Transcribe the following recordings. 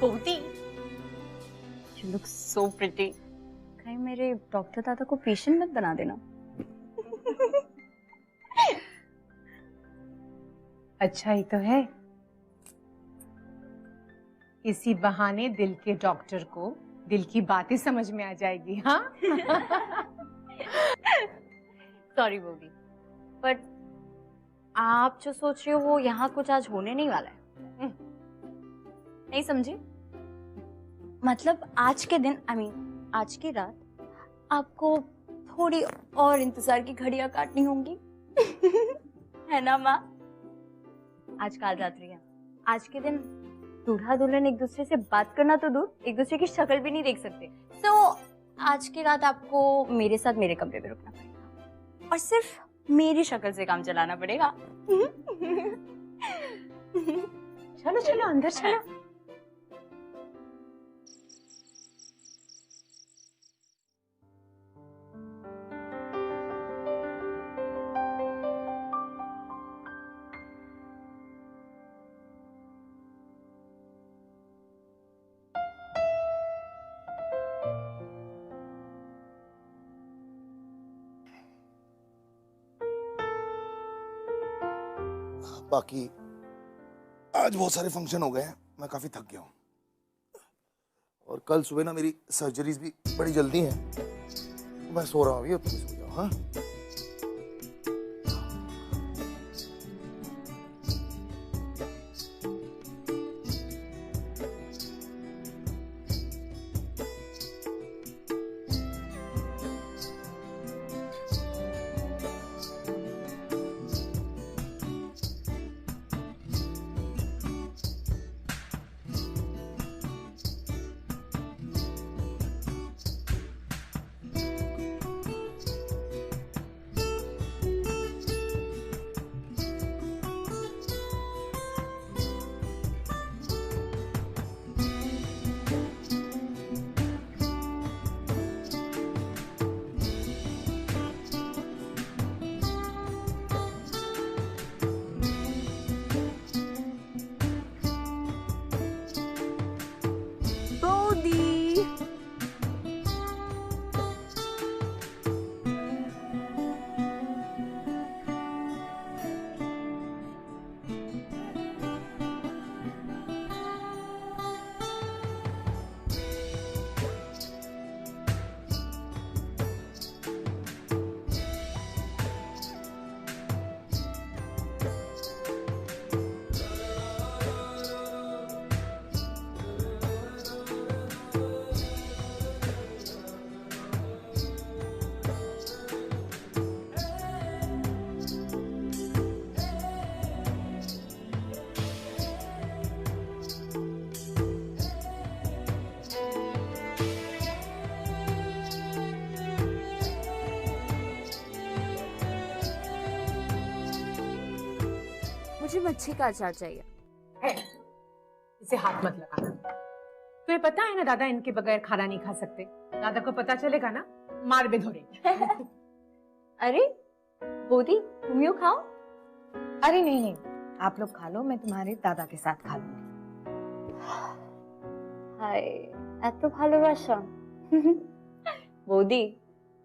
बोती, you look so pretty. कहीं मेरे डॉक्टर दादा को पेशेंट मत बना देना। अच्छा ही तो है, इसी बहाने दिल के डॉक्टर को दिल की बातें समझ में आ जाएगी। हाँ सॉरी बोगी, बट आप जो सोच रहे हो वो यहाँ कुछ आज होने नहीं वाला है। नहीं समझी? मतलब आज के दिन आज की रात आपको थोड़ी और इंतजार की घड़ियां काटनी होंगी। है ना माँ? आज काल रात्रि है। आज के दिन दूल्हा दुल्हन एक दूसरे से बात करना तो दूर, एक दूसरे की शक्ल भी नहीं देख सकते। तो आज की रात आपको मेरे साथ मेरे कमरे में रुकना पड़ेगा और सिर्फ मेरी शक्ल से काम चलाना पड़ेगा। चलो चलो अंदर चलो। बाकी आज बहुत सारे फंक्शन हो गए हैं, मैं काफी थक गया हूँ और कल सुबह ना मेरी सर्जरीज भी बड़ी जल्दी है। मैं सो रहा हूँ अभी, तुम सो जाओ। हाँ मुझे मच्छी का अचार चाहिए। है, इसे हाथ मत लगाना। तुम्हें पता है ना दादा इनके बगैर खाना नहीं खा सकते। दादा को पता चलेगा ना मार भी धोरेंगे। अरे बोदी तुम यूँ खाओ। अरे नहीं नहीं, आप लोग खा लो, मैं तुम्हारे दादा के साथ खा लूंगी। हाय एत भालोबाशा। बोदी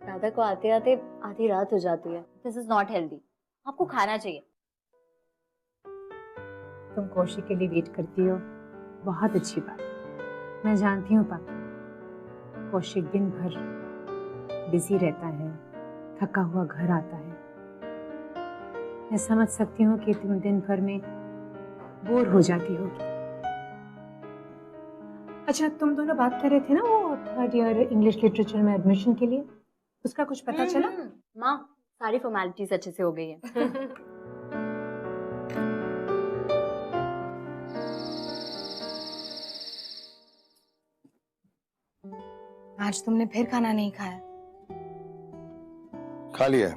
दादा को आते आते आधी रात हो जाती है। दिस इज नॉट हेल्दी, आपको खाना चाहिए। तुम कौशिक के लिए वेट करती हो, बहुत अच्छी बात है। मैं जानती हूँ पापा, कौशिक दिन भर बिजी रहता है, थका हुआ घर आता है। मैं समझ सकती हूँ कि तुम दिन भर में बोर हो जाती होगी। अच्छा तुम दोनों बात कर रहे थे ना वो थर्ड ईयर इंग्लिश लिटरेचर में एडमिशन के लिए, उसका कुछ पता चला? माँ सारी फॉर्मेलिटीज अच्छे से हो गई है। आज तुमने फिर खाना नहीं खाया? खा लिया है।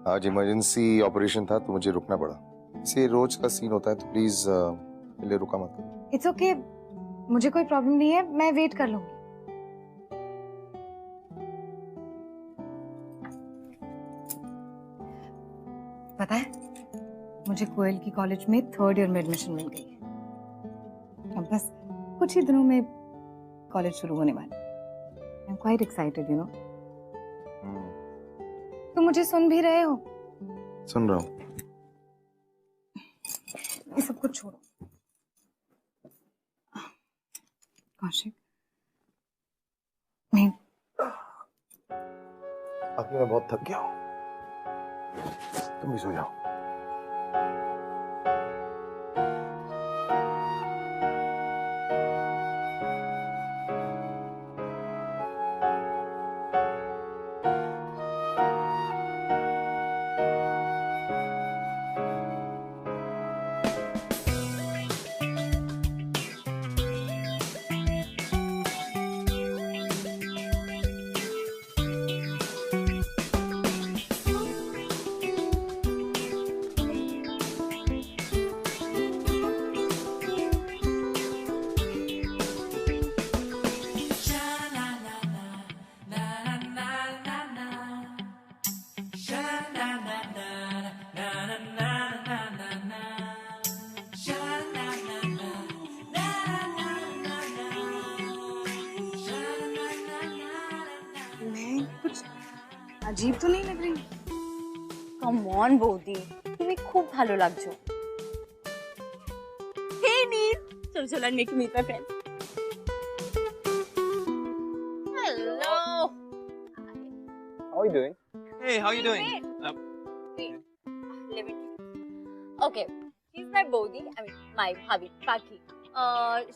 आज इमरजेंसी ऑपरेशन था तो मुझे रुकना पड़ा। इसे रोज का सीन होता है तो प्लीज मेरे लिए रुका मत करो। इट्स ओके, मुझे कोई प्रॉब्लम नहीं है, मैं वेट कर लूंगी। पता है मुझे कोयल की कॉलेज में थर्ड ईयर में एडमिशन मिल गई है। अब बस कुछ ही दिनों में कॉलेज शुरू होने वाला है। I am quite excited, you know. तुम मुझे सुन भी रहे हो? सुन रहा हूँ। ये सब कुछ छोड़ो। कौशिक, मैं बाकी मैं बहुत थक गया हूँ, तुम भी सो जाओ। मैं कुछ अजीब तो नहीं लग रही? कम ऑन বৌদি, তুমি খুব ভালো লাগছো। Hey Neil, চলো চলো and make you meet my friend. Hello. How are you doing? Hey, how are you doing? Wait. Let me. Okay, she's my body. I mean, my bhabhi, Paki.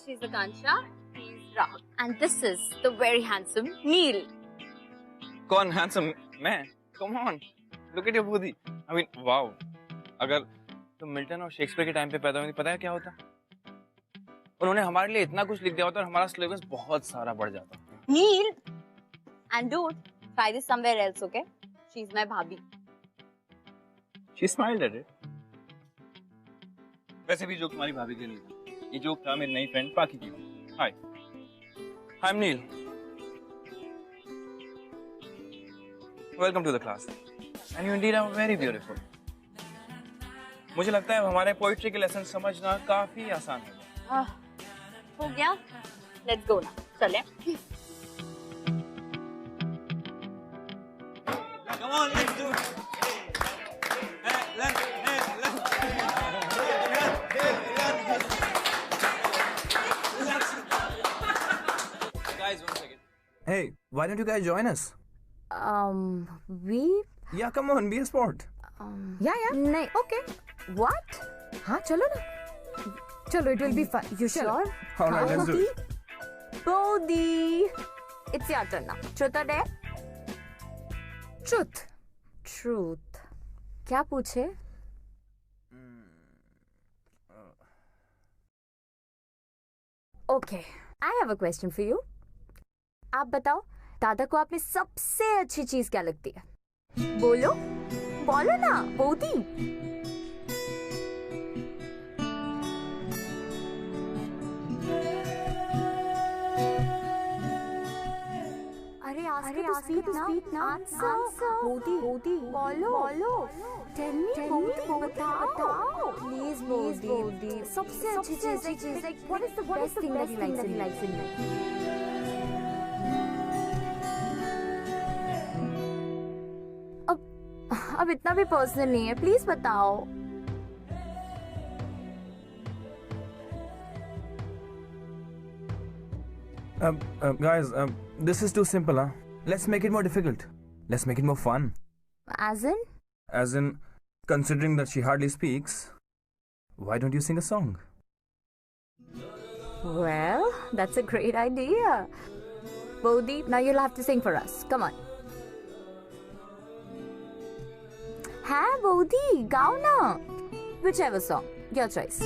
She's Akansha. He's Rahul. And this is the very handsome Neil. कौन handsome? मैं? Come on, look at your booty. I mean, wow. अगर तुम Milton और Shakespeare के time पे पैदा हुई, पता है क्या होता? उन्होंने हमारे लिए इतना कुछ लिख दिया होता और हमारा सिलेबस बहुत सारा बढ़ जाता। Neil. And dude, try this somewhere else, okay? She's my bhabhi. She smiled at it. वैसे भी जोक तुम्हारी भाभी के लिए था। ये जोक था मेरी नई फ्रेंड पाकी की। Hi. I'm Neil. Welcome to the class. And you indeed are very beautiful. मुझे लगता है हमारे पोइट्री के लेसन समझना काफी आसान है। हो गया? Let's go now. चले? Come on, let's do it. Guys, one second. Hey, why don't you guys join us? We? Yeah, come on, be a sport. या नहीं. Okay, What? हाँ चलो ना, चलो, it will be fun. You Sure? All right, let's do it. Bodhi. It's your turn now. Truth or dare? Truth. Truth. क्या पूछे? Okay, I have a question for you. आप बताओ, दादा को आप में सबसे अच्छी चीज क्या लगती है? बोलो, बोलो ना, बोधी। अरे आस्क ना, आंसर। बोधी, बोलो, टेल मी, बताओ, प्लीज बोधी। सबसे अच्छी चीज, like what is the best thing that he likes in you? अब इतना भी पर्सनल नहीं है, प्लीज बताओ। Guys, this is too simple, huh? Let's make it more difficult. Let's make it more fun. As in? As in, considering that she hardly speaks, why don't you sing a song? Well, that's a great idea. Bodhi, now you'll have to sing for us. Come on. हाँ बोधी, गाओ ना, whichever song, your choice.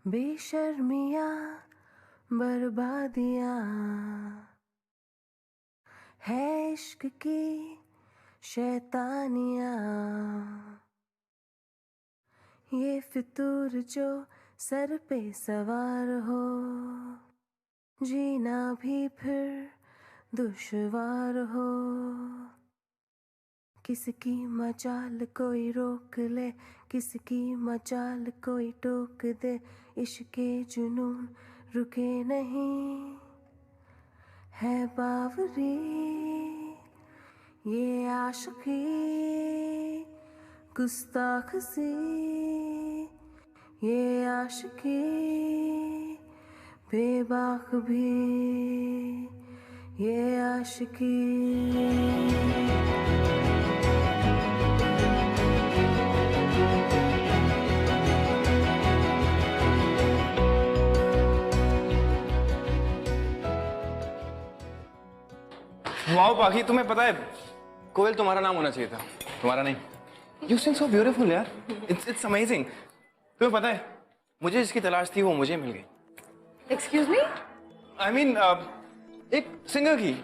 बेशर्मियाँ बर्बादियाँ है इश्क की शैतानियाँ, ये फितूर जो sir पे सवार हो जीना भी फिर दुश्वार हो, किसकी मजाल कोई रोक ले, किसकी मजाल कोई टोक दे, इश्के जुनून रुके नहीं है बावरी, ये आशिकी गुस्ताख सी, ये आशिकी बेबाक भी, ये आशिकी। वाओ पाखी, तुम्हें पता है कोयल तुम्हारा नाम होना चाहिए था, तुम्हारा नहीं। यू सिंग सो ब्यूटीफुल यार, इट्स अमेजिंग। तुम्हें पता है मुझे जिसकी तलाश थी वो मुझे मिल गई। Excuse me? आई मीन एक सिंगर की।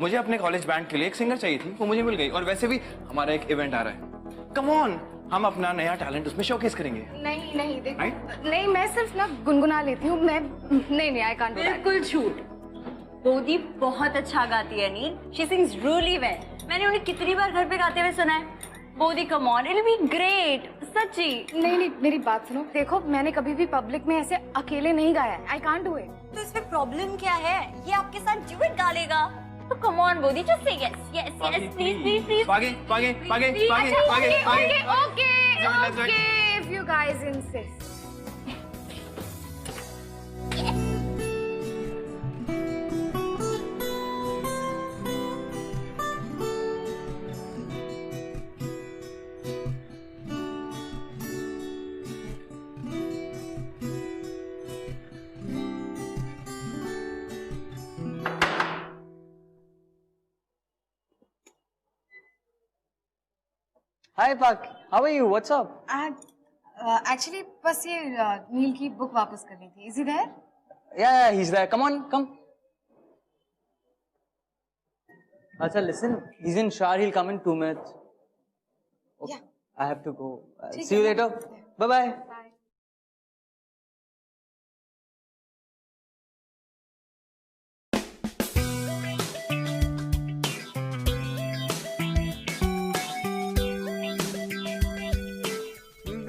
मुझे अपने कॉलेज बैंड के लिए एक सिंगर चाहिए थी, वो मुझे मिल गई। और वैसे भी हमारा एक इवेंट आ रहा है, कम ऑन, हम अपना नया टैलेंट उसमें शोकेस करेंगे। नहीं नहीं देखो, Right? नहीं मैं सिर्फ ना गुनगुना लेती हूँ, मैं नहीं आई कांट डू दैट। बिल्कुल झूठ। बोधी बहुत अच्छा गाती है नील, शी सिंग्स रियली वेल। मैंने उन्हें कितनी बार घर पे गाते हुए सुना है। Bodhi come on, it will be great, सच्ची। नहीं नहीं मेरी बात सुनो, देखो मैंने कभी भी पब्लिक में ऐसे अकेले नहीं गाया है, आई कांट डू इट। तो इसमें प्रॉब्लम क्या है? ये आपके साथ ड्यूएट गा लेगा। तो come on Bodhi, just say yes yes yes, please please please. पागे पागे पागे पागे पागे पागे। Okay if you guys insist. Hi Pak, how are you? What's up? Actually बस ये नील की बुक वापस करनी थी। Is he there? Yeah, he's there. Come on, come. Acha, listen, he's in shower. He'll come in 2 minutes. Okay. Yeah. I have to go. ठीक See you है, later. Bye bye.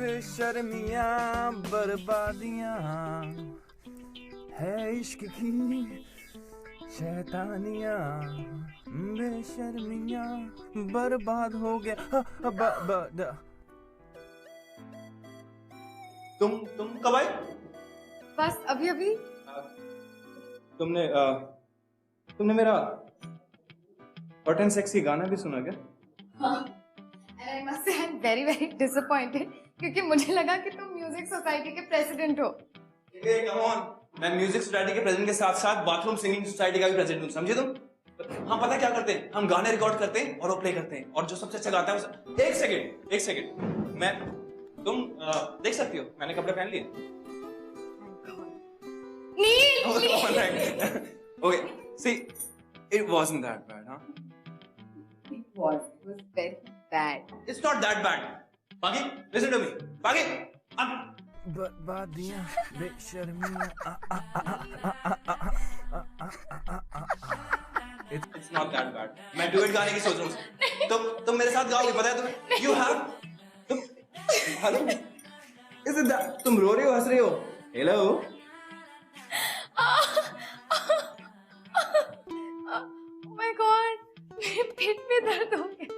बेशर्मियां बर्बादियां है इश्क की शैतानियां, बेशर्मियां बर्बाद हो गया। तुम कब आए? बस अभी अभी। तुमने मेरा हॉट एंड सेक्सी गाना भी सुना क्या? And I must say I'm very very disappointed क्योंकि मुझे लगा कि तुम म्यूजिक सोसाइटी के प्रेसिडेंट हो। कम ऑन, मैं म्यूजिक सोसाइटी के प्रेसिडेंट के साथ साथ बाथरूम सिंगिंग सोसाइटी का भी प्रेसिडेंट हूँ, समझे तुम? हम पता क्या करते हैं, हम गाने रिकॉर्ड करते हैं और वो प्ले करते हैं, और जो सबसे अच्छा गाता है वो एक सेकंड मैं तुम देख सकती हो मैंने कपड़े पहन लिए। नील! Okay, see, it wasn't that bad, huh? It was very bad. It's not that bad. Pagi, listen to me. Pagi, बर्बादियां बेशर्मियां It's not that bad. मैं डुएट गाने की सोच रहा हूँ। तुम मेरे साथ गाओगे, पता है तुम्हें? You have तुम हेलो Is it that तुम रो रहे हो, हंस रहे हो? Hello Oh my God, मेरे पेट में दर्द हो गया।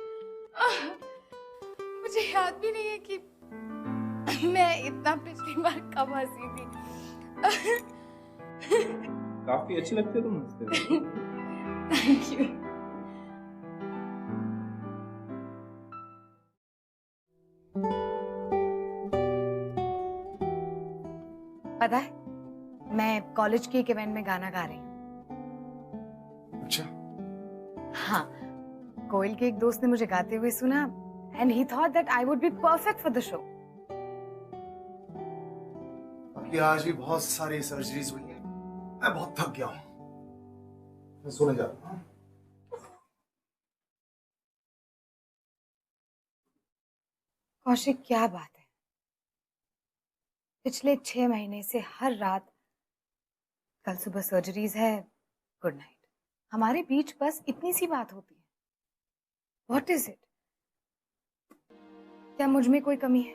मुझे याद भी नहीं है कि मैं इतना पिछली बार कब हंसी थी। काफी अच्छी लगती हो तुम हंसते हो। Thank you. पता है, मैं कॉलेज के एक इवेंट में गाना गा रही हूँ। अच्छा, हाँ, कोयल के एक दोस्त ने मुझे गाते हुए सुना and he thought that I would be perfect for the show. बाकी आज भी बहुत सारी सर्जरीज हुई है, मैं बहुत थक गया हूँ, मैं सोने जा रहा हूँ। कौशिक, क्या बात है, पिछले 6 महीने से हर रात कल सुबह सर्जरीज है, गुड नाइट। हमारे बीच बस इतनी सी बात होती है। What is it? क्या मुझ में कोई कमी है?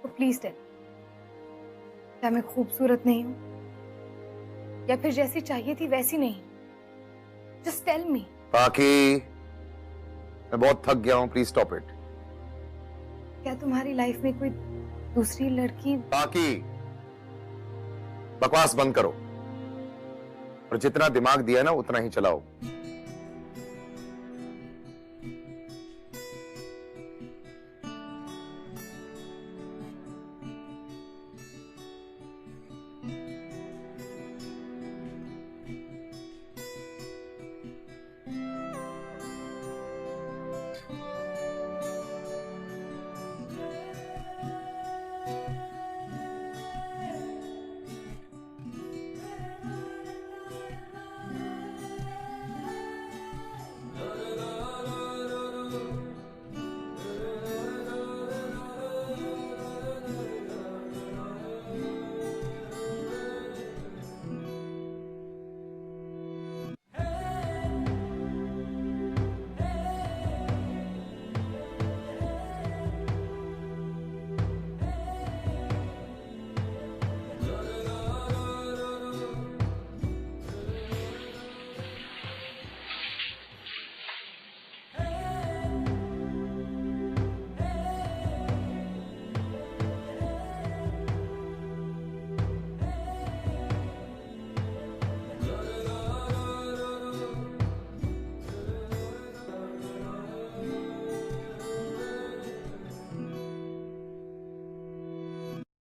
तो प्लीज टेल। क्या मैं खूबसूरत नहीं हूं, या फिर जैसी चाहिए थी वैसी नहीं? Just tell me. बाकी मैं बहुत थक गया हूं, प्लीज स्टॉप इट। क्या तुम्हारी लाइफ में कोई दूसरी लड़की? बाकी बकवास बंद करो और जितना दिमाग दिया ना उतना ही चलाओ।